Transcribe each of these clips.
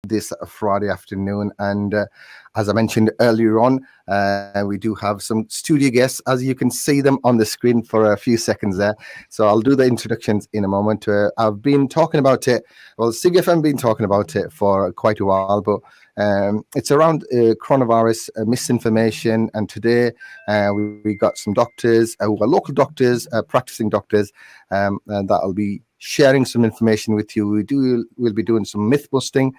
this Friday afternoon. And as I mentioned earlier on, we do have some studio guests, as you can see them on the screen for a few seconds there. So I'll do the introductions in a moment. I've been talking about it. Well, Singh FM been talking about it for quite a while, but it's around coronavirus misinformation. And today we got some doctors who are local doctors, practicing doctors, and that'll be sharing some information with you. We'll be doing some myth busting.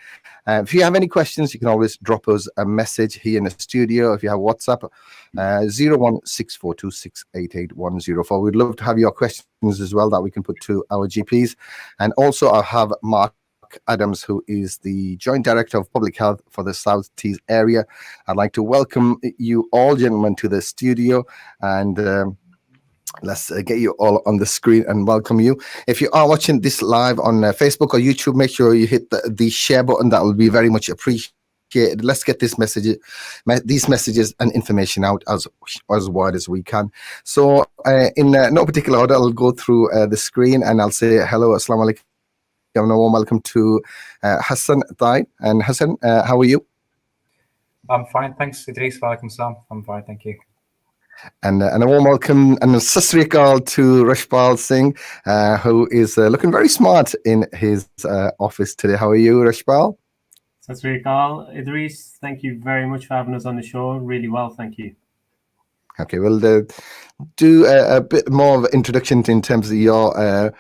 If you have any questions, you can always drop us a message here in the studio. If you have WhatsApp, 01642688104. We'd love to have your questions as well that we can put to our GPs. And also I'll have Mark Adams, who is the Joint Director of Public Health for the South Tees area. I'd like to welcome you all, gentlemen, to the studio, and let's get you all on the screen and welcome you. If you are watching this live on Facebook or YouTube, make sure you hit the share button. That will be very much appreciated. Let's get these messages and information out as wide as we can. So in no particular order, I'll go through the screen and I'll say hello, assalamu alaikum, and a warm welcome to Hassan, Tahir. And Hassan, how are you? I'm fine, thanks, Idrees. Walaikum salam. I'm fine, thank you. And a warm welcome and a Sat Sri Akal to Rashpal Singh, who is looking very smart in his office today. How are you, Rashpal? Sat Sri Akal, Idrees, thank you very much for having us on the show. Really well, thank you. Okay, we'll do a bit more of an introduction in terms of your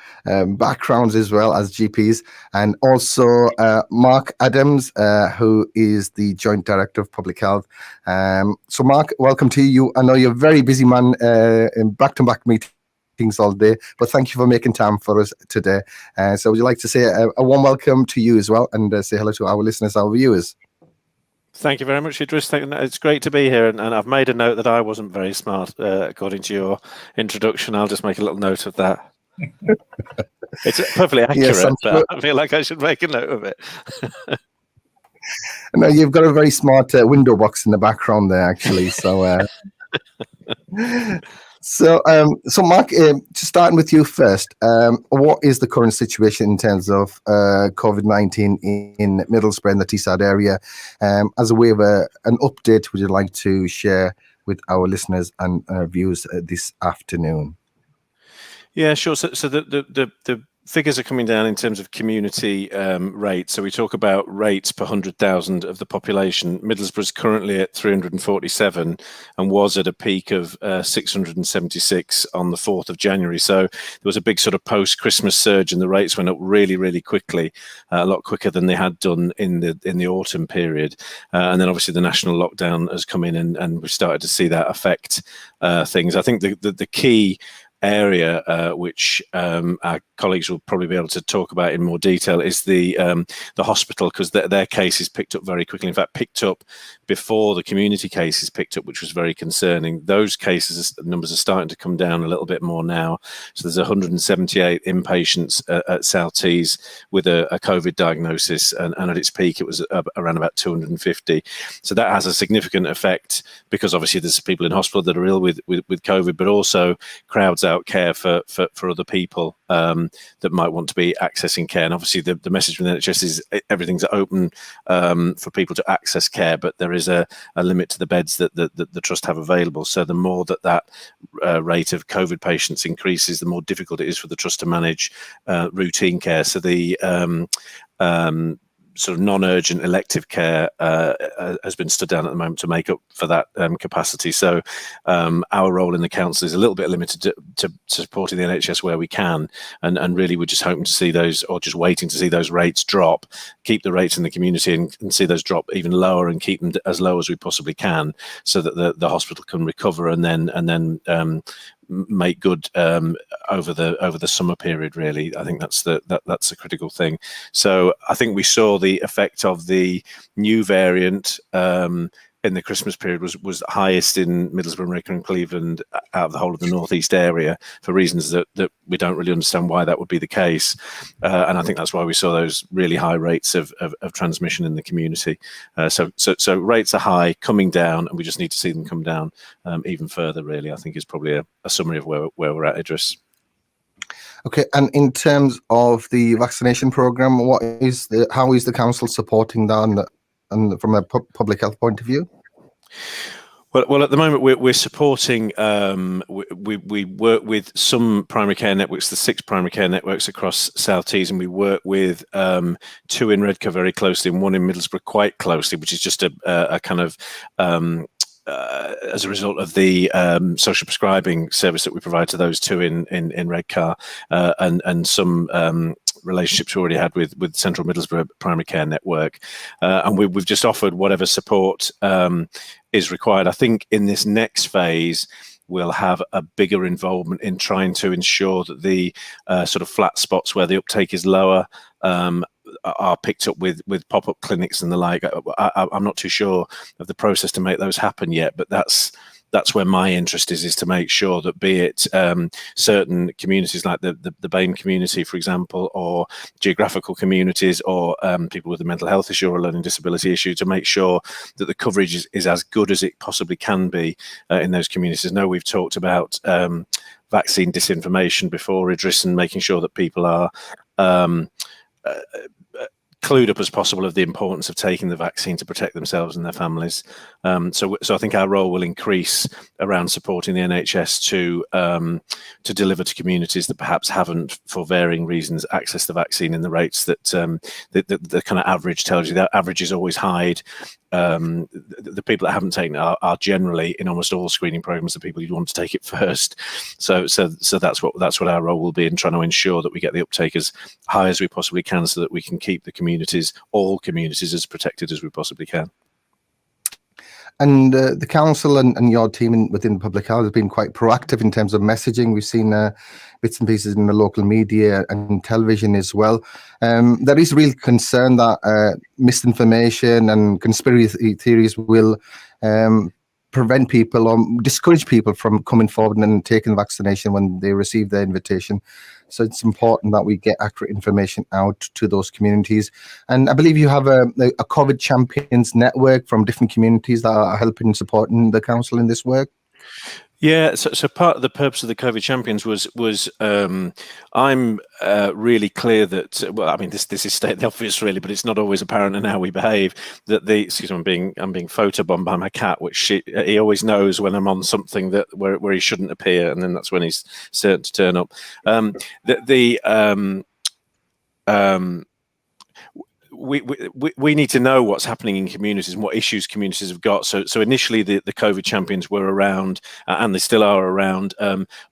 backgrounds as well as GPs, and also Mark Adams, who is the Joint Director of Public Health. So Mark, welcome to you. I know you're a very busy man in back-to-back meetings all day, but thank you for making time for us today. So would you like to say a warm welcome to you as well, and say hello to our listeners, our viewers? Thank you very much, Idrees. It's great to be here, and I've made a note that I wasn't very smart according to your introduction. I'll just make a little note of that. It's perfectly accurate, yes, but I feel like I should make a note of it. No, you've got a very smart window box in the background there, actually. So, so Mark, just starting with you first, what is the current situation in terms of COVID-19 in Middlesbrough and the Teesside area? As a way of an update, would you like to share with our listeners and viewers this afternoon? Yeah, sure. So the figures are coming down in terms of community rates. So we talk about rates per 100,000 of the population. Middlesbrough is currently at 347 and was at a peak of 676 on the 4th of January. So there was a big sort of post-Christmas surge and the rates went up really, really quickly, a lot quicker than they had done in the autumn period. And then obviously the national lockdown has come in and we've started to see that affect things. I think the key area which our colleagues will probably be able to talk about in more detail is the hospital, because their cases picked up very quickly. In fact, picked up before the community cases picked up, which was very concerning. Those cases numbers are starting to come down a little bit more now. So there's 178 inpatients at South Tees with a COVID diagnosis, and at its peak it was around about 250. So that has a significant effect, because obviously there's people in hospital that are ill with COVID, but also crowds out care for other people that might want to be accessing care. And obviously the message from the NHS is everything's open for people to access care, but there is a limit to the beds that the trust have available. So the more that rate of COVID patients increases, the more difficult it is for the trust to manage routine care. So the sort of non-urgent elective care has been stood down at the moment to make up for that capacity. So our role in the council is a little bit limited to supporting the NHS where we can, and really we're just hoping to see those, or just waiting to see those rates drop, keep the rates in the community and see those drop even lower and keep them as low as we possibly can, so that the hospital can recover and then make good over the summer period. Really, I think that's the critical thing. So I think we saw the effect of the new variant in the Christmas period was highest in Middlesbrough, Wrekin and Cleveland out of the whole of the northeast area, for reasons that we don't really understand why that would be the case. And I think that's why we saw those really high rates of transmission in the community. So rates are high, coming down, and we just need to see them come down even further, really, I think is probably a summary of where we're at, Idrees. Okay, and in terms of the vaccination program, how is the council supporting that, and from a public health point of view? Well, at the moment we're supporting. We work with some primary care networks, the 6 primary care networks across South Tees, and we work with 2 in Redcar very closely and 1 in Middlesbrough quite closely, which is just a kind of as a result of the social prescribing service that we provide to those 2 in Redcar, and some relationships we already had with Central Middlesbrough Primary Care Network, and we've just offered whatever support is required. I think in this next phase we'll have a bigger involvement in trying to ensure that the sort of flat spots where the uptake is lower are picked up with pop-up clinics and the like. I'm not too sure of the process to make those happen yet, but that's where my interest is to make sure that, be it certain communities like the BAME community, for example, or geographical communities, or people with a mental health issue or a learning disability issue, to make sure that the coverage is as good as it possibly can be in those communities. I know we've talked about vaccine disinformation before, Idrees, and making sure that people are clued up as possible of the importance of taking the vaccine to protect themselves and their families. So I think our role will increase around supporting the NHS to deliver to communities that perhaps haven't, for varying reasons, accessed the vaccine in the rates that the kind of average tells you. That average is always high. The people that haven't taken it are generally, in almost all screening programs, the people you'd want to take it first. So that's what our role will be, in trying to ensure that we get the uptake as high as we possibly can, so that we can keep the communities, all communities, as protected as we possibly can. And the council and your team within public health has been quite proactive in terms of messaging. We've seen bits and pieces in the local media and television as well. There is real concern that misinformation and conspiracy theories will prevent people or discourage people from coming forward and taking vaccination when they receive their invitation. So it's important that we get accurate information out to those communities. And I believe you have a COVID champions network from different communities that are helping and supporting the council in this work. Yeah, so part of the purpose of the COVID champions was I'm really clear that, well, I mean, this is stating the obvious really, but it's not always apparent in how we behave, that excuse me, I'm being photobombed by my cat, which he always knows when I'm on something that where he shouldn't appear, and then that's when he's certain to turn up. We need to know what's happening in communities and what issues communities have got. So initially the COVID champions were around, and they still are around,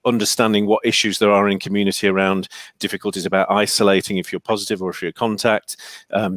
understanding what issues there are in community around difficulties about isolating if you're positive or if you're a contact,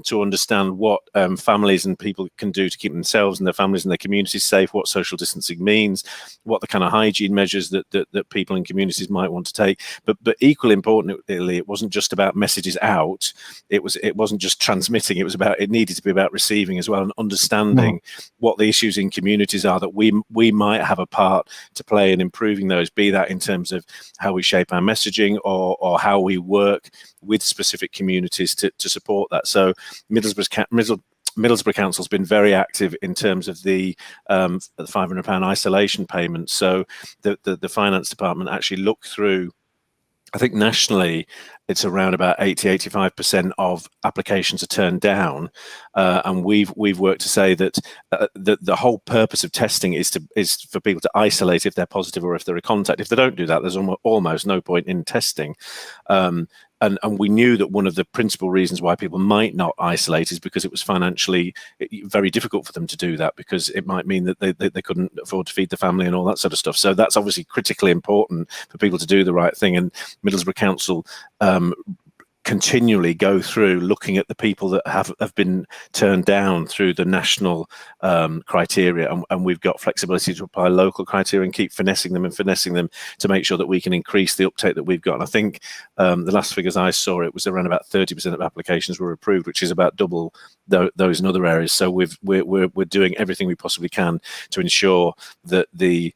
to understand what families and people can do to keep themselves and their families and their communities safe, what social distancing means, what the kind of hygiene measures that people in communities might want to take. But equally importantly, it wasn't just about messages out. It wasn't just transmitting. It needed to be about receiving as well, and understanding what the issues in communities are that we might have a part to play in improving those, be that in terms of how we shape our messaging or how we work with specific communities to support that. So Middlesbrough Council's been very active in terms of the £500 isolation payment. So the finance department actually looked through, I think nationally it's around about 80-85% of applications are turned down, and we've worked to say that the whole purpose of testing is for people to isolate if they're positive or if they're a contact. If they don't do that, there's almost no point in testing. And we knew that one of the principal reasons why people might not isolate is because it was financially very difficult for them to do that, because it might mean that they couldn't afford to feed the family and all that sort of stuff. So that's obviously critically important for people to do the right thing. And Middlesbrough Council continually go through looking at the people that have been turned down through the national criteria, and we've got flexibility to apply local criteria and keep finessing them to make sure that we can increase the uptake that we've got. And I think the last figures I saw, it was around about 30% of applications were approved, which is about double those in other areas. So we're doing everything we possibly can to ensure that the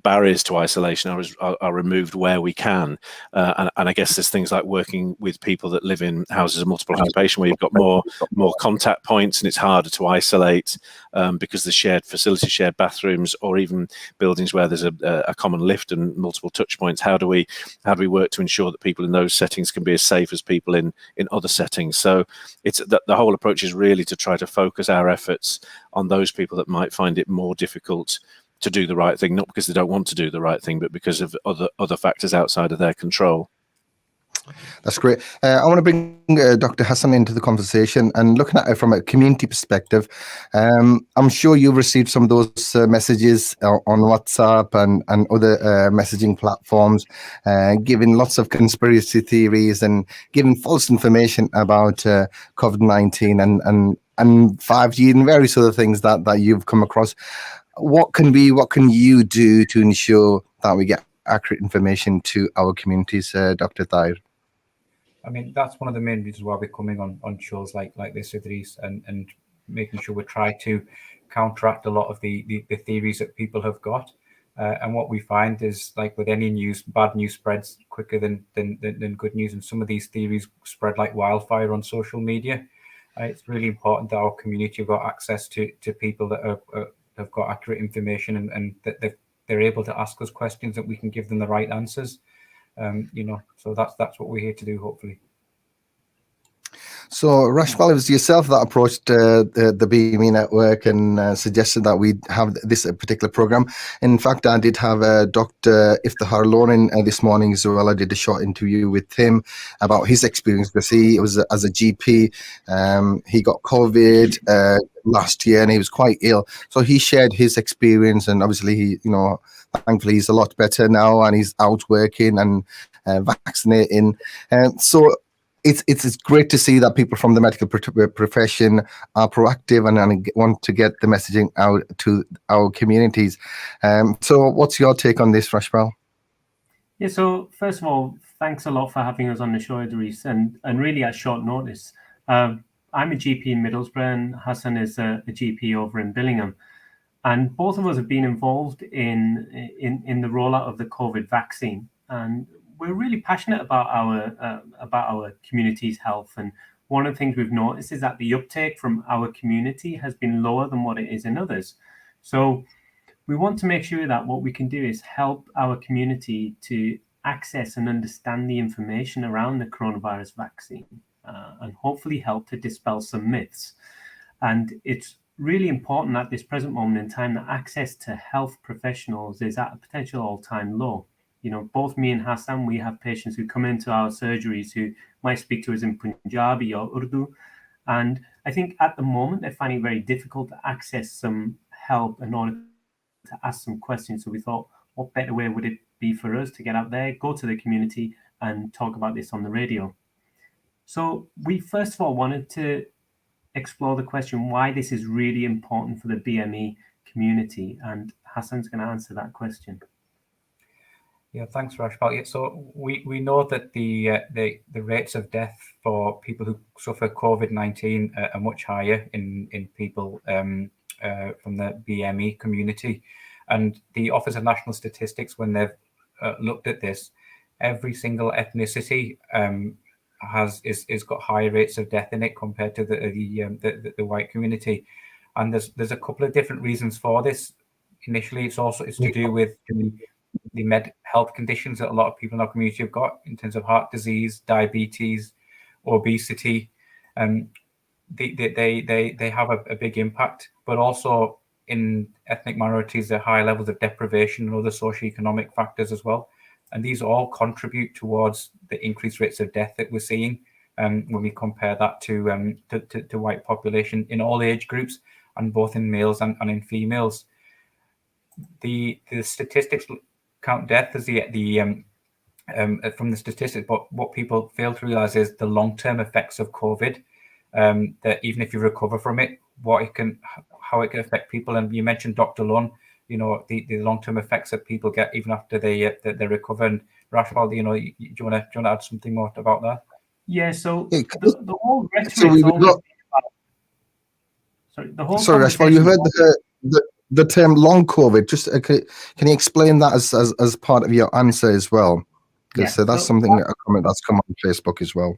barriers to isolation are removed where we can, and I guess there's things like working with people that live in houses of multiple occupation where you've got more contact points and it's harder to isolate because there's shared facilities, shared bathrooms, or even buildings where there's a common lift and multiple touch points. How do we work to ensure that people in those settings can be as safe as people in other settings? So it's the whole approach is really to try to focus our efforts on those people that might find it more difficult to do the right thing, not because they don't want to do the right thing, but because of other factors outside of their control. That's great. I want to bring Dr. Hassan into the conversation and looking at it from a community perspective. I'm sure you've received some of those messages on WhatsApp and other messaging platforms, giving lots of conspiracy theories and giving false information about COVID-19 and 5G and various other things that you've come across. What can you do to ensure that we get accurate information to our communities, Dr. Tahir? I mean, that's one of the main reasons why we're coming on shows like this, Idrees, and making sure we try to counteract a lot of the theories that people have got. And what we find is, like with any news, bad news spreads quicker than good news, and some of these theories spread like wildfire on social media. It's really important that our community have got access to people that have got accurate information and that they're able to ask us questions that we can give them the right answers. So that's what we're here to do, hopefully. So, Rashpal, it was yourself that approached the BAME network and suggested that we have this particular program. In fact, I did have Dr. Iftihar Lorin this morning as well. I did a short interview with him about his experience because he was as a GP. He got COVID last year and he was quite ill. So he shared his experience, and obviously, thankfully he's a lot better now and he's out working and vaccinating. So it's great to see that people from the medical profession are proactive and want to get the messaging out to our communities. So what's your take on this, Rashpal? Yeah, so first of all, thanks a lot for having us on the show, Idrees, and really at short notice. I'm a GP in Middlesbrough and Hassan is a GP over in Billingham. And both of us have been involved in the rollout of the COVID vaccine. And we're really passionate about our community's health. And one of the things we've noticed is that the uptake from our community has been lower than what it is in others. So we want to make sure that what we can do is help our community to access and understand the information around the coronavirus vaccine and hopefully help to dispel some myths. And it's really important at this present moment in time that access to health professionals is at a potential all-time low. Both me and Hassan, we have patients who come into our surgeries who might speak to us in Punjabi or Urdu. And I think at the moment, they're finding it very difficult to access some help in order to ask some questions. So we thought, what better way would it be for us to get out there, go to the community and talk about this on the radio? So we first of all wanted to explore the question why this is really important for the BME community. And Hassan's going to answer that question. Yeah, thanks, Rashpal. Yeah, so we know that the rates of death for people who suffer COVID-19 are much higher in people from the BME community, and the Office of National Statistics, when they've looked at this, every single ethnicity is got higher rates of death in it compared to the white community, and there's a couple of different reasons for this. Initially, it's to do with the health conditions that a lot of people in our community have got in terms of heart disease, diabetes, obesity. They have a big impact, but also in ethnic minorities, there are high levels of deprivation and other socioeconomic factors as well. And these all contribute towards the increased rates of death that we're seeing when we compare that to white population in all age groups, and both in males and in females. The statistics count death as from the statistics, but what people fail to realize is the long-term effects of COVID. That even if you recover from it, how it can affect people. And you mentioned Dr. Lunn, the long-term effects that people get even after they recover. And Rashpal, do you want to add something more about that? Yeah. So the whole rhetoric. Sorry, Rashpal, you heard the term long COVID. Just can you explain that as part of your answer as well? Because that's something, a comment that's come on Facebook as well.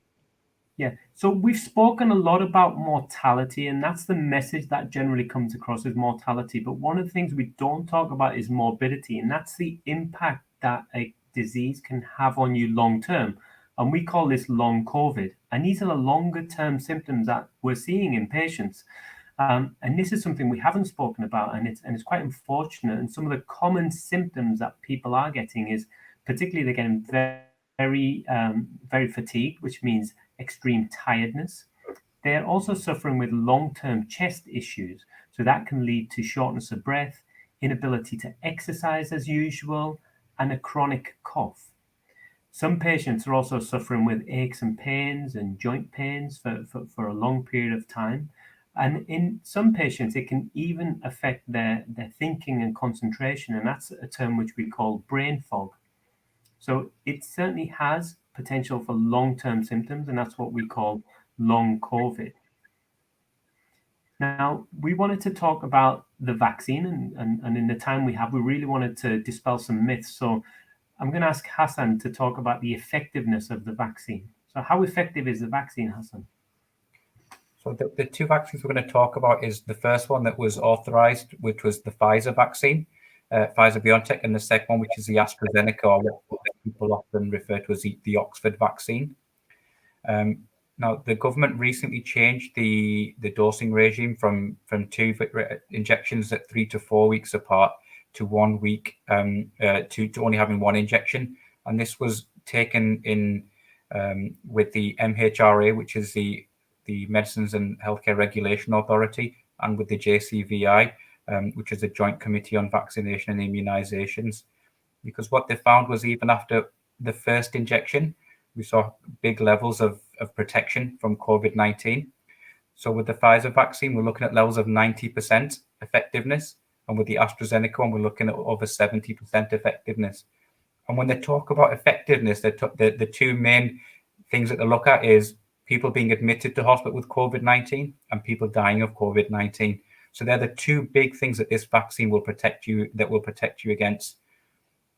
Yeah, so we've spoken a lot about mortality, and that's the message that generally comes across as mortality. But one of the things we don't talk about is morbidity, and that's the impact that a disease can have on you long term. And we call this long COVID. And these are the longer term symptoms that we're seeing in patients. And this is something we haven't spoken about, and it's quite unfortunate. And some of the common symptoms that people are getting is, particularly, they're getting very fatigued, which means extreme tiredness. They're also suffering with long-term chest issues. So that can lead to shortness of breath, inability to exercise as usual, and a chronic cough. Some patients are also suffering with aches and pains and joint pains for a long period of time. And in some patients, it can even affect their thinking and concentration. And that's a term which we call brain fog. So it certainly has potential for long-term symptoms, and that's what we call long COVID. Now, we wanted to talk about the vaccine, and in the time we have, we really wanted to dispel some myths. So I'm going to ask Hassan to talk about the effectiveness of the vaccine. So how effective is the vaccine, Hassan? So the two vaccines we're going to talk about is the first one that was authorized, which was the Pfizer vaccine, Pfizer-BioNTech, and the second one, which is the AstraZeneca, or what people often refer to as the Oxford vaccine. Now, the government recently changed the dosing regime from 2 injections at 3 to 4 weeks apart to 1 week, to only having 1 injection. And this was taken in with the MHRA, which is the Medicines and Healthcare Regulation Authority, and with the JCVI, which is the Joint Committee on Vaccination and Immunizations. Because what they found was, even after the first injection, we saw big levels of protection from COVID-19. So with the Pfizer vaccine, we're looking at levels of 90% effectiveness. And with the AstraZeneca one, we're looking at over 70% effectiveness. And when they talk about effectiveness, the two main things that they look at is people being admitted to hospital with COVID-19 and people dying of COVID-19. So they're the two big things that this vaccine will protect you against.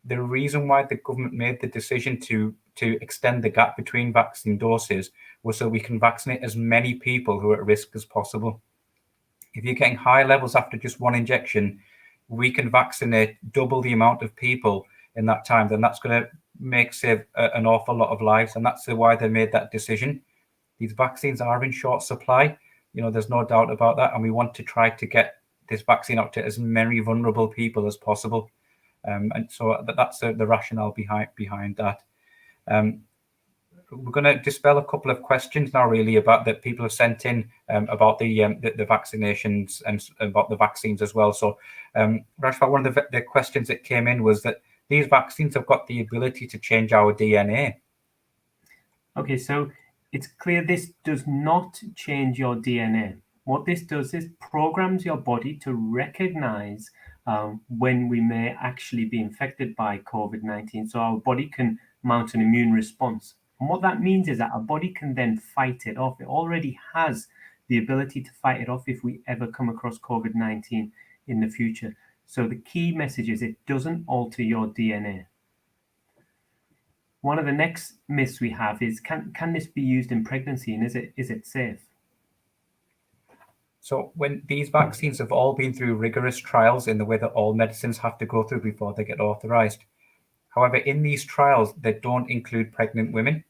The reason why the government made the decision to extend the gap between vaccine doses was so we can vaccinate as many people who are at risk as possible. If you're getting high levels after just 1 injection, we can vaccinate double the amount of people in that time. Then that's going to save an awful lot of lives. And that's why they made that decision. These vaccines are in short supply. There's no doubt about that. And we want to try to get this vaccine out to as many vulnerable people as possible. And so that's the rationale behind that. We're going to dispel a couple of questions now, really, about that people have sent in about the vaccinations and about the vaccines as well. So, Rashpal, one of the questions that came in was that these vaccines have got the ability to change our DNA. Okay, so it's clear this does not change your DNA. What this does is programs your body to recognize when we may actually be infected by COVID-19, so our body can mount an immune response. And what that means is that our body can then fight it off. It already has the ability to fight it off if we ever come across COVID-19 in the future. So the key message is it doesn't alter your DNA. One of the next myths we have is, can this be used in pregnancy, and is it safe? So when these vaccines have all been through rigorous trials in the way that all medicines have to go through before they get authorized. However, in these trials, they don't include pregnant women.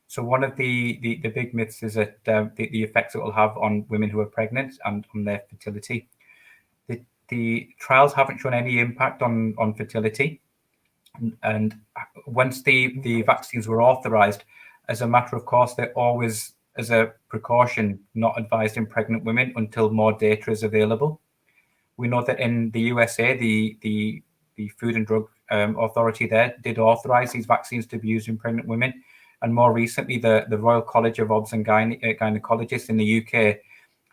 So one of the big myths is that the effects it will have on women who are pregnant and on their fertility. The trials haven't shown any impact on fertility. And once the vaccines were authorized, as a matter of course, they're always, as a precaution, not advised in pregnant women until more data is available. We know that in the USA, the Food and Drug Authority there did authorize these vaccines to be used in pregnant women. And more recently, the Royal College of Obs and Gynecologists in the UK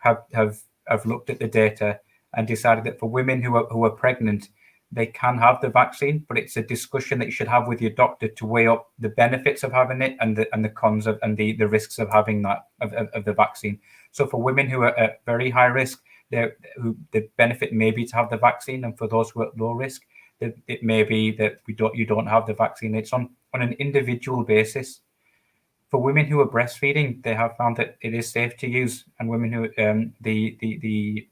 have looked at the data and decided that for women who are pregnant, they can have the vaccine, but it's a discussion that you should have with your doctor to weigh up the benefits of having it and the cons of and the risks of having that of the vaccine. So for women who are at very high risk, the benefit may be to have the vaccine, and for those who are at low risk, it may be that you don't have the vaccine. It's on an individual basis. For women who are breastfeeding, they have found that it is safe to use, and women who the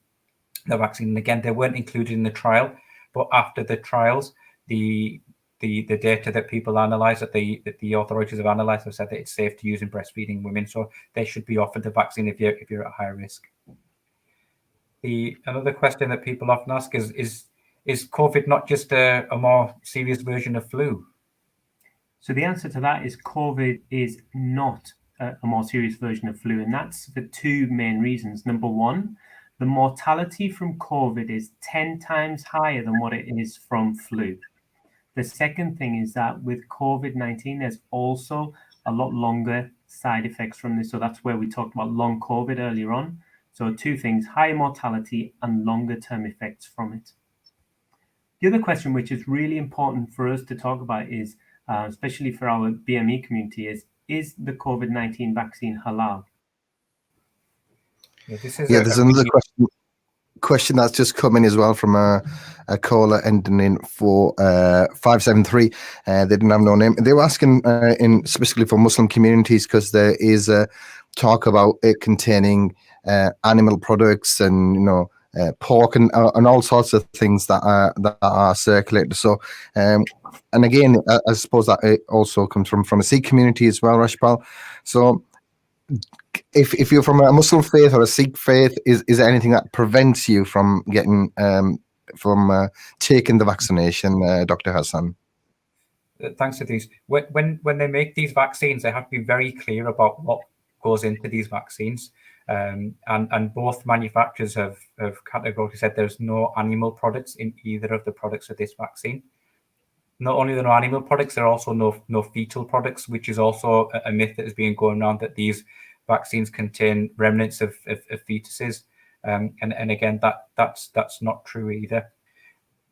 vaccine, and again, they weren't included in the trial, but after the trials, the data that people analyze, that the authorities have analyzed, have said that it's safe to use in breastfeeding women, so they should be offered the vaccine if you're at high risk. Another question that people often ask is COVID not just a more serious version of flu? So the answer to that is COVID is not a more serious version of flu, and that's for two main reasons. Number one, the mortality from COVID is 10 times higher than what it is from flu. The second thing is that with COVID-19, there's also a lot longer side effects from this. So that's where we talked about long COVID earlier on. So two things, higher mortality and longer term effects from it. The other question, which is really important for us to talk about is, especially for our BME community, is the COVID-19 vaccine halal? There's another question that's just come in as well from a caller ending in 573. They didn't have no name. They were asking in specifically for Muslim communities, because there is a talk about it containing animal products and pork and all sorts of things that are circulated. So and again, I suppose that it also comes from a Sikh community as well, Rashpal. So if you're from a Muslim faith or a Sikh faith, is there anything that prevents you from getting taking the vaccination, Dr. Hassan? Thanks, Idrees. When they make these vaccines, they have to be very clear about what goes into these vaccines. And both manufacturers have categorically said there's no animal products in either of the products of this vaccine. Not only are there no animal products, there are also no fetal products, which is also a myth that is being going around, that these vaccines contain remnants of fetuses. And again, that's not true either.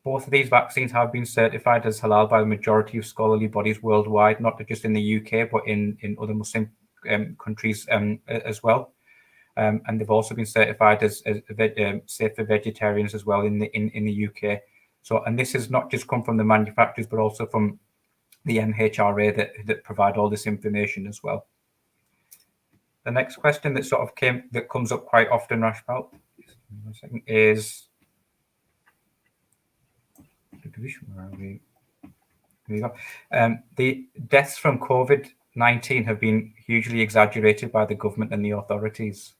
Both of these vaccines have been certified as halal by the majority of scholarly bodies worldwide, not just in the UK, but in other Muslim countries as well. And they've also been certified as safe for vegetarians as well in the UK. So, and this has not just come from the manufacturers, but also from the MHRA that provide all this information as well. The next question that comes up quite often, Rashpal, is the deaths from COVID-19 have been hugely exaggerated by the government and the authorities.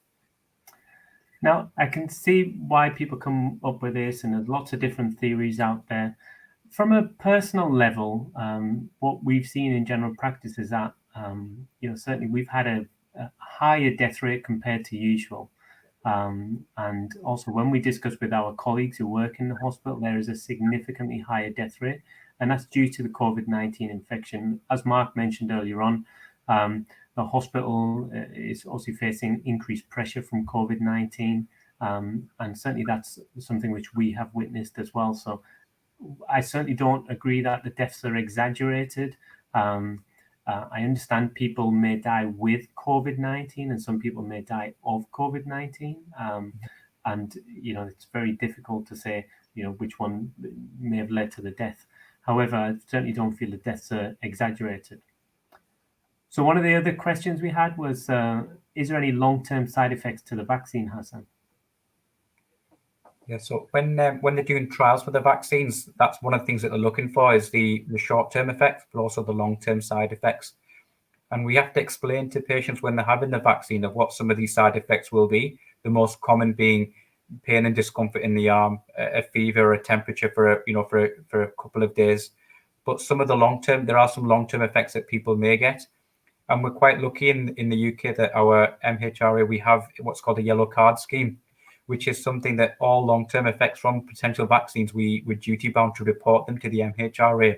Now, I can see why people come up with this, and there's lots of different theories out there. From a personal level, what we've seen in general practice is that, certainly we've had a higher death rate compared to usual. And also when we discuss with our colleagues who work in the hospital, there is a significantly higher death rate, and that's due to the COVID-19 infection. As Mark mentioned earlier on, the hospital is also facing increased pressure from COVID-19, and certainly that's something which we have witnessed as well. So I certainly don't agree that the deaths are exaggerated. I understand people may die with COVID-19 and some people may die of COVID-19. And, it's very difficult to say, which one may have led to the death. However, I certainly don't feel the deaths are exaggerated. So one of the other questions we had was, is there any long-term side effects to the vaccine, Hassan? Yeah, so when they're doing trials for the vaccines, that's one of the things that they're looking for, is the short-term effects, but also the long-term side effects. And we have to explain to patients when they're having the vaccine of what some of these side effects will be. The most common being pain and discomfort in the arm, a fever, a temperature for a couple of days. But some of the long-term, there are some long-term effects that people may get. And we're quite lucky in the UK that our MHRA, we have what's called a yellow card scheme, which is something that all long-term effects from potential vaccines, we're duty-bound to report them to the MHRA.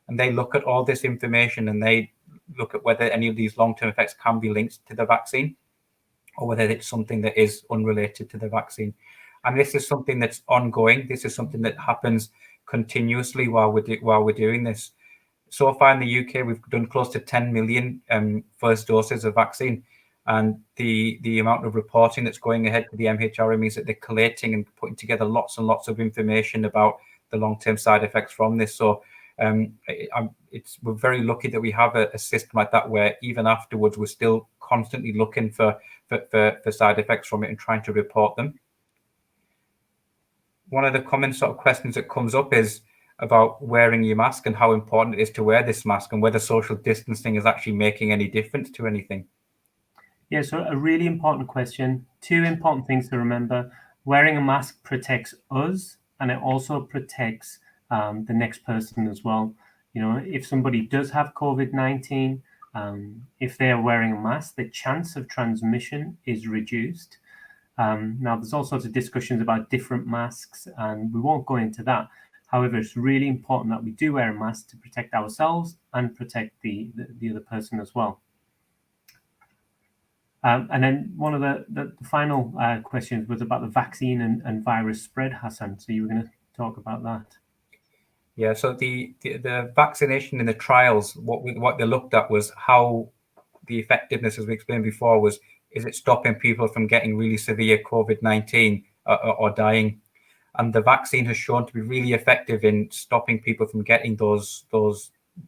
And they look at all this information and they look at whether any of these long-term effects can be linked to the vaccine or whether it's something that is unrelated to the vaccine. And this is something that's ongoing. This is something that happens continuously while we're doing this. So far in the UK, we've done close to 10 million first doses of vaccine. And the amount of reporting that's going ahead to the MHRA means that they're collating and putting together lots and lots of information about the long-term side effects from this. So we're very lucky that we have a system like that, where even afterwards we're still constantly looking for side effects from it and trying to report them. One of the common sort of questions that comes up is about wearing your mask and how important it is to wear this mask, and whether social distancing is actually making any difference to anything. Yeah, so a really important question. Two important things to remember. Wearing a mask protects us, and it also protects the next person as well. You know, if somebody does have COVID-19, if they are wearing a mask, the chance of transmission is reduced. Now, there's all sorts of discussions about different masks, and we won't go into that. However, it's really important that we do wear a mask to protect ourselves and protect the other person as well. And then one of the final questions was about the vaccine and virus spread, Hassan. So you were going to talk about that. Yeah, so the vaccination in the trials, what they looked at was how the effectiveness, as we explained before, is it stopping people from getting really severe COVID-19 or dying? And the vaccine has shown to be really effective in stopping people from getting those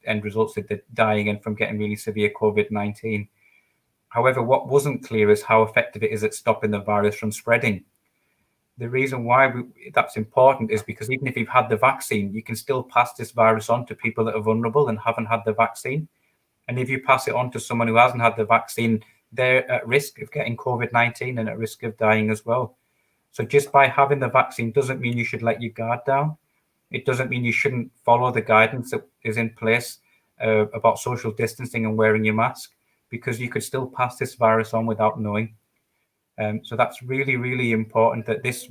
end results, that they're dying and from getting really severe COVID-19. However, what wasn't clear is how effective it is at stopping the virus from spreading. The reason why that's important is because even if you've had the vaccine, you can still pass this virus on to people that are vulnerable and haven't had the vaccine. And if you pass it on to someone who hasn't had the vaccine, they're at risk of getting COVID-19 and at risk of dying as well. So just by having the vaccine doesn't mean you should let your guard down. It doesn't mean you shouldn't follow the guidance that is in place about social distancing and wearing your mask, because you could still pass this virus on without knowing. So that's really, really important, that this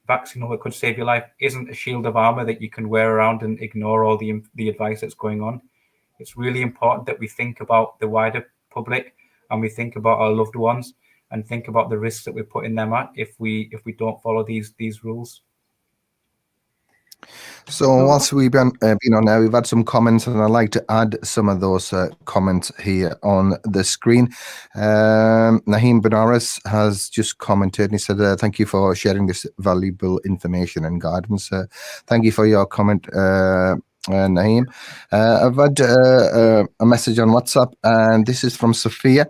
vaccine, although it could save your life, isn't a shield of armor that you can wear around and ignore all the advice that's going on. It's really important that we think about the wider public, and we think about our loved ones, and think about the risks that we're putting them at if we don't follow these rules. So whilst we've been on now, we've had some comments, and I'd like to add some of those comments here on the screen. Naheem Benares has just commented, and he said, thank you for sharing this valuable information and guidance. Thank you for your comment, Naheem. I've had a message on WhatsApp, and this is from Sophia.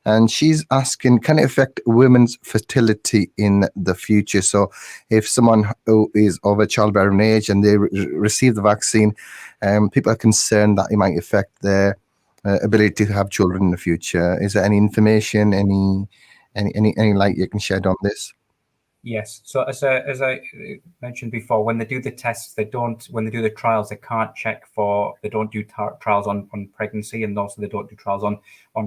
And she's asking, can it affect women's fertility in the future? So if someone who is of a childbearing age and they receive the vaccine, people are concerned that it might affect their ability to have children in the future. Is there any information, any light you can shed on this? Yes. So as I mentioned before, when they do the tests, when they do the trials, they can't check for, they don't do trials on pregnancy, and also they don't do trials on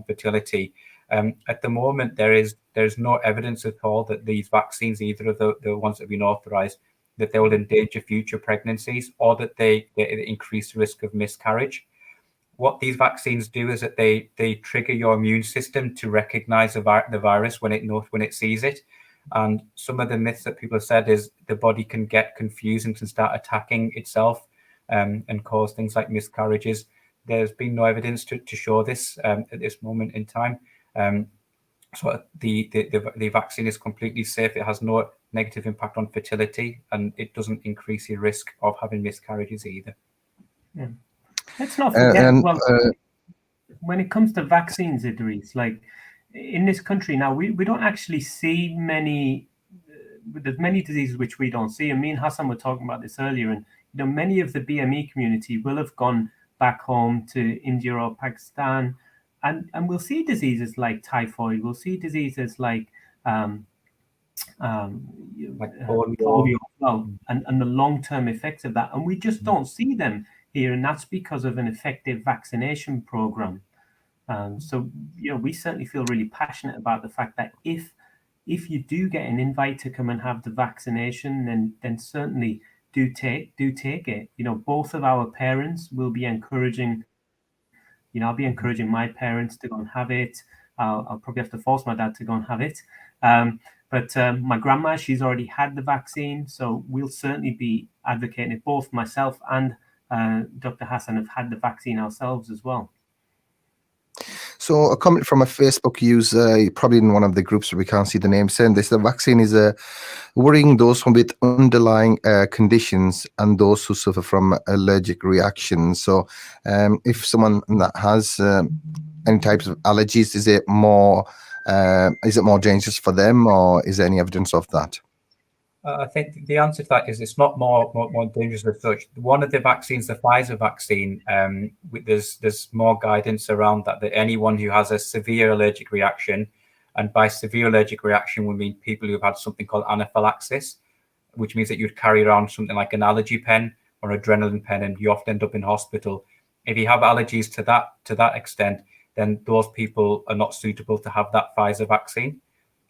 fertility. At the moment, there's no evidence at all that these vaccines, either of the ones that have been authorized, that they will endanger future pregnancies or that they increase the risk of miscarriage. What these vaccines do is that they trigger your immune system to recognize the virus when it sees it. And some of the myths that people have said is the body can get confused and can start attacking itself and cause things like miscarriages. There's been no evidence to show this at this moment in time. So the vaccine is completely safe. It has no negative impact on fertility, and it doesn't increase your risk of having miscarriages either. Yeah. Let's not forget, when it comes to vaccines, Idrees, like in this country now, we don't actually see many. There's many diseases which we don't see. And me and Hassan were talking about this earlier, and many of the BME community will have gone back home to India or Pakistan. And we'll see diseases like typhoid. We'll see diseases like polio, and the long-term effects of that. And we just don't see them here, and that's because of an effective vaccination program. So we certainly feel really passionate about the fact that if you do get an invite to come and have the vaccination, then certainly do take it. Both of our parents will be encouraging. I'll be encouraging my parents to go and have it. I'll probably have to force my dad to go and have it. But my grandma, she's already had the vaccine, so we'll certainly be advocating it. Both myself and Dr. Hassan have had the vaccine ourselves as well. So a comment from a Facebook user, probably in one of the groups where we can't see the name, saying this: the vaccine is worrying those with underlying conditions and those who suffer from allergic reactions. So if someone that has any types of allergies, is it more dangerous for them, or is there any evidence of that? I think the answer to that is it's not more dangerous as such. One of the vaccines, the Pfizer vaccine, there's more guidance around that anyone who has a severe allergic reaction, and by severe allergic reaction we mean people who've had something called anaphylaxis, which means that you'd carry around something like an allergy pen or adrenaline pen, and you often end up in hospital. If you have allergies to that extent, then those people are not suitable to have that Pfizer vaccine.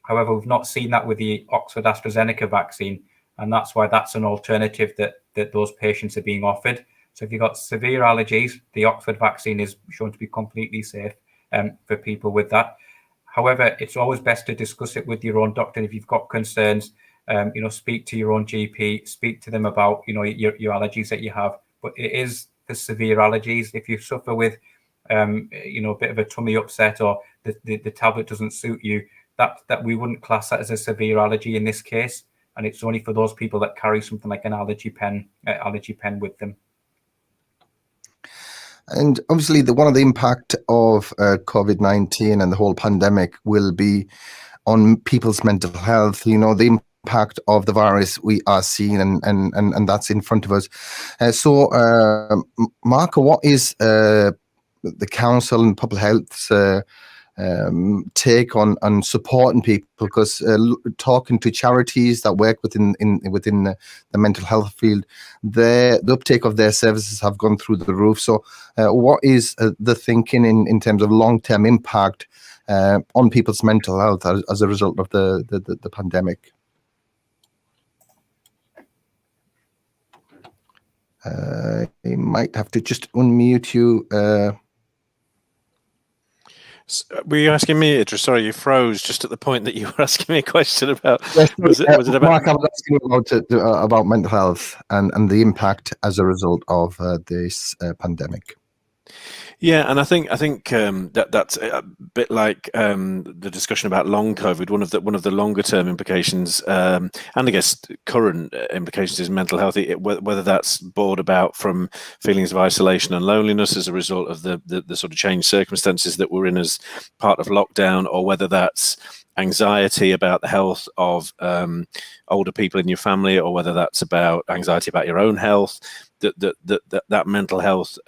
However, we've not seen that with the Oxford AstraZeneca vaccine, and that's why that's an alternative that those patients are being offered. So if you've got severe allergies, the Oxford vaccine is shown to be completely safe for people with that. However, it's always best to discuss it with your own doctor. And if you've got concerns, speak to your own GP, speak to them about, your allergies that you have. But it is the severe allergies. If you suffer with, a bit of a tummy upset, or the tablet doesn't suit you, that we wouldn't class that as a severe allergy in this case, and it's only for those people that carry something like an allergy pen with them. And obviously, one of the impact of COVID-19 and the whole pandemic will be on people's mental health. The impact of the virus we are seeing, and that's in front of us. So, Mark, what is the council and public health's take on supporting people? Because talking to charities that work within the mental health field, the uptake of their services have gone through the roof. So what is the thinking in terms of long-term impact on people's mental health as a result of the pandemic? You might have to just unmute you. Were you asking me, Idrees? Sorry, you froze just at the point that you were asking me a question about. Yes, was it about? Mark, I was asking about mental health and the impact as a result of this pandemic. Yeah, and I think that's a bit like the discussion about long COVID. One of the longer term implications, and I guess current implications, is mental health. Whether that's brought about from feelings of isolation and loneliness as a result of the sort of changed circumstances that we're in as part of lockdown, or whether that's anxiety about the health of older people in your family, or whether that's about anxiety about your own health. That mental health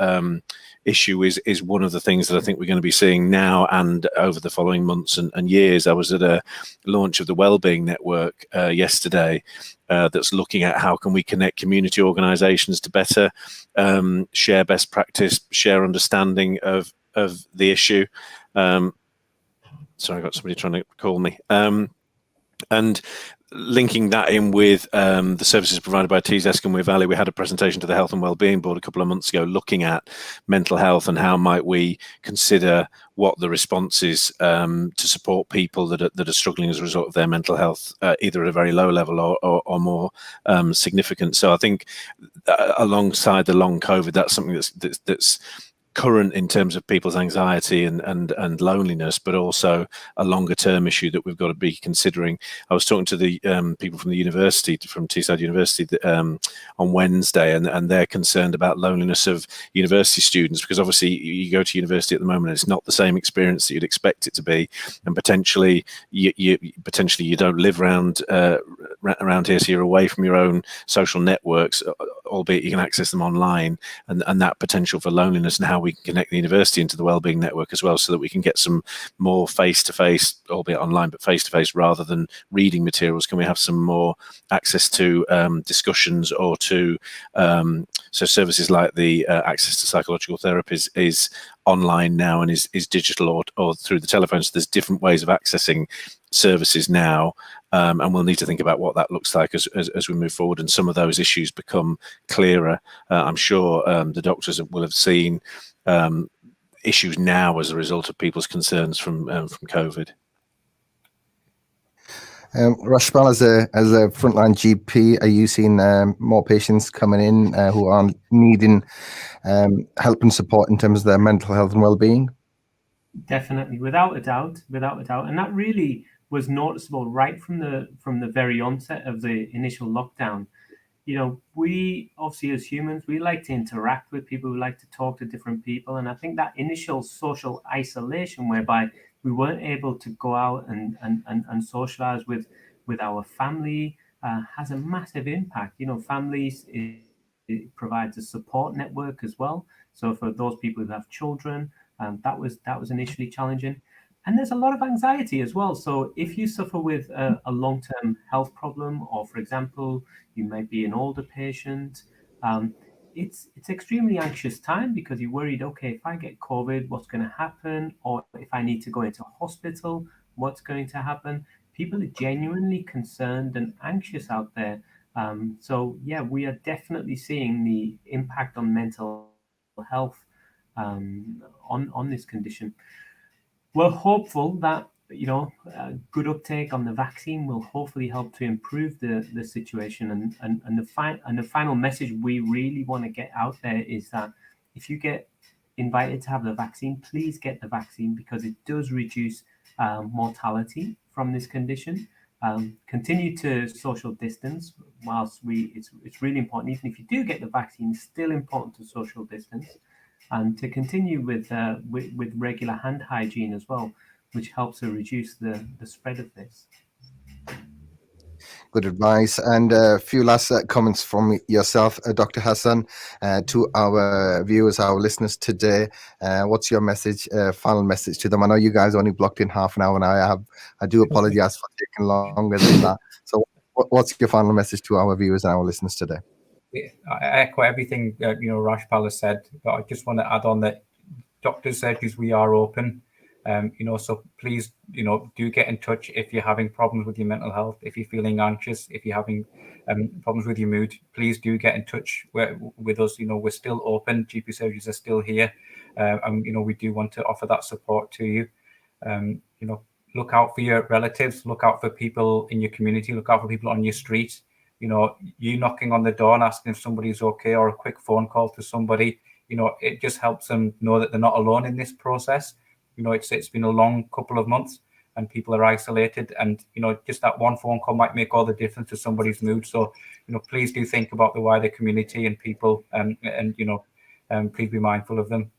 issue is one of the things that I think we're going to be seeing now and over the following months and years. I was at a launch of the Wellbeing Network yesterday that's looking at how can we connect community organisations to better share best practice, share understanding of the issue. Sorry, I got somebody trying to call me. And linking that in with the services provided by Tees Eskom Valley, we had a presentation to the Health and Wellbeing Board a couple of months ago looking at mental health and how might we consider what the response is to support people that are struggling as a result of their mental health, either at a very low level or more significant. So I think alongside the long COVID, that's something that's current in terms of people's anxiety and loneliness, but also a longer term issue that we've got to be considering. I was talking to the people from the university, from Teesside University, on Wednesday, and they're concerned about loneliness of university students, because obviously you go to university at the moment, it's not the same experience that you'd expect it to be, and potentially you don't live around here, so you're away from your own social networks, albeit you can access them online, and that potential for loneliness, and how we can connect the university into the Wellbeing Network as well, so that we can get some more face-to-face, albeit online, but face-to-face rather than reading materials. Can we have some more access to discussions, or to so services like the access to psychological therapies is online now and is digital or through the telephone. So there's different ways of accessing services now, and we'll need to think about what that looks like as we move forward, and some of those issues become clearer. I'm sure the doctors will have seen issues now as a result of people's concerns from COVID. Rashpal, as a frontline GP, are you seeing more patients coming in who are needing help and support in terms of their mental health and well-being? Definitely, without a doubt, and that really was noticeable right from the very onset of the initial lockdown. You know, we obviously as humans, we like to interact with people, we like to talk to different people, and I think that initial social isolation, whereby we weren't able to go out and socialize with our family, has a massive impact. You know, families, it provides a support network as well. So for those people who have children, that was initially challenging, and there's a lot of anxiety as well. So if you suffer with a long-term health problem, or for example, you might be an older patient, um, it's extremely anxious time because you're worried. Okay, if I get COVID, what's going to happen? Or if I need to go into hospital, what's going to happen? People are genuinely concerned and anxious out there. So yeah, we are definitely seeing the impact on mental health on this condition. We're hopeful that good uptake on the vaccine will hopefully help to improve the situation. And the final message we really want to get out there is that if you get invited to have the vaccine, please get the vaccine because it does reduce mortality from this condition. Continue to social distance whilst it's really important. Even if you do get the vaccine, it's still important to social distance and to continue with regular hand hygiene as well, which helps to reduce the spread of this. Good advice. And a few last comments from yourself, Dr. Hassan, to our viewers, our listeners today. What's your message, final message to them? I know you guys only blocked in half an hour, and I do apologize for taking longer than that. So, what's your final message to our viewers and our listeners today? I echo everything Rashpal has said, but I just want to add on that doctors' surgeries, we are open. So please, do get in touch if you're having problems with your mental health, if you're feeling anxious, if you're having problems with your mood, please do get in touch with us. We're still open. GP surgeries are still here. And, we do want to offer that support to you. Look out for your relatives, look out for people in your community, look out for people on your street. You knocking on the door and asking if somebody's okay, or a quick phone call to somebody, it just helps them know that they're not alone in this process. It's been a long couple of months and people are isolated, and just that one phone call might make all the difference to somebody's mood. So please do think about the wider community and people, and please be mindful of them.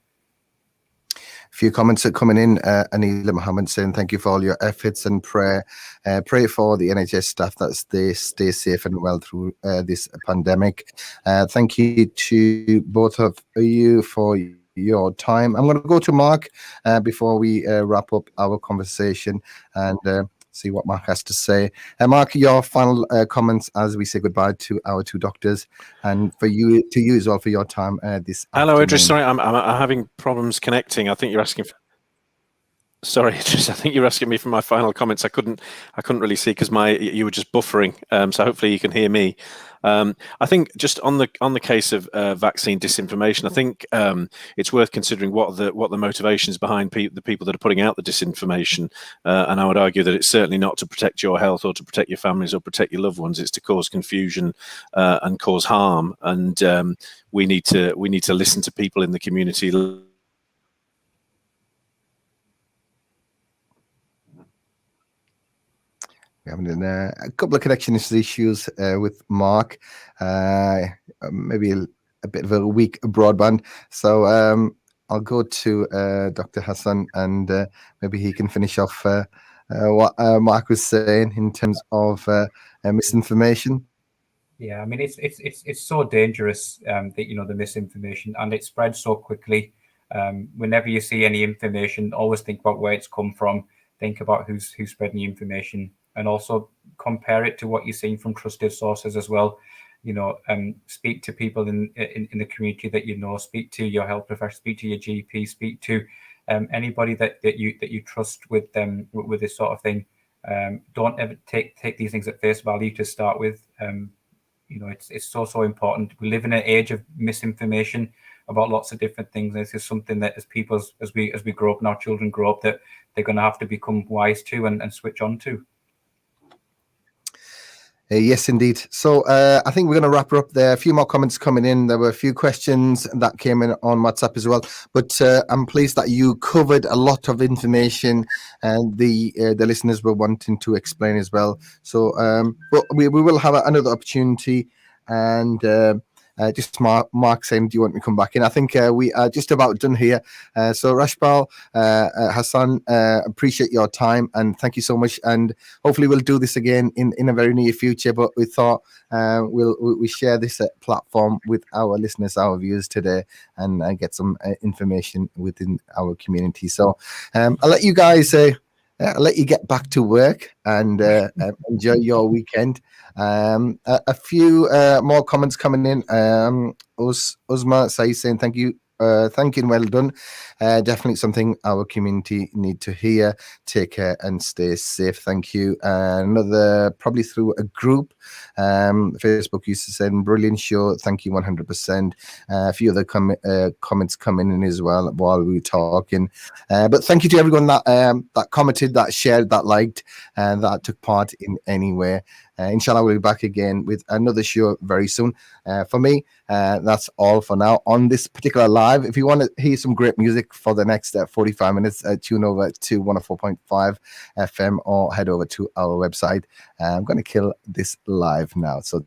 A few comments are coming in. Anila Muhammad saying thank you for all your efforts and pray for the NHS staff that they stay safe and well through this pandemic. Thank you to both of you for your time. I'm going to go to Mark before we wrap up our conversation and see what Mark has to say. Mark, your final comments as we say goodbye to our two doctors, and to you as well for your time this Hello, afternoon. Idrees. Sorry, I'm having problems connecting. I think you're asking for... Sorry, Idrees, I think you're asking me for my final comments. I couldn't really see because you were just buffering. So hopefully you can hear me. I think just on the case of vaccine disinformation, I think it's worth considering what the motivations behind the people that are putting out the disinformation. And I would argue that it's certainly not to protect your health or to protect your families or protect your loved ones. It's to cause confusion and cause harm. And we need to listen to people in the community. We're having a couple of connection issues with Mark, maybe a bit of a weak broadband. So I'll go to Dr. Hassan, and maybe he can finish off what Mark was saying in terms of misinformation. Yeah, I mean, it's so dangerous that the misinformation, and it spreads so quickly. Whenever you see any information, always think about where it's come from. Think about who's spreading the information, and also compare it to what you're seeing from trusted sources as well. Speak to people in the community that speak to your health professional, speak to your GP, speak to anybody that you trust with this sort of thing. Don't ever take these things at face value to start with. It's so important. We live in an age of misinformation about lots of different things. This is something that as we grow up and our children grow up, that they're going to have to become wise to and switch on to. Yes, indeed. So I think we're going to wrap her up there. A few more comments coming in. There were a few questions that came in on WhatsApp as well. But I'm pleased that you covered a lot of information, and the listeners were wanting to explain as well. So but we will have another opportunity. And just Mark saying, do you want me to come back in? I think we are just about done here. So Rashpal, Hassan, appreciate your time and thank you so much. And hopefully we'll do this again in a very near future. But we thought we share this platform with our listeners, our viewers today, and get some information within our community. So I'll let you guys I'll let you get back to work and enjoy your weekend. A few more comments coming in. Uzma saying thank you. Thanking, well done. Definitely something our community need to hear. Take care and stay safe. Thank you. Another, probably through a group, Facebook used to say, brilliant show. Thank you 100%. A few other comments coming in as well while we were talking. But thank you to everyone that commented, that shared, that liked, and that took part in any way. Inshallah, we'll be back again with another show very soon. For me, that's all for now on this particular live. If you want to hear some great music for the next 45 minutes, tune over to 104.5 FM or head over to our website. I'm going to kill this live now. So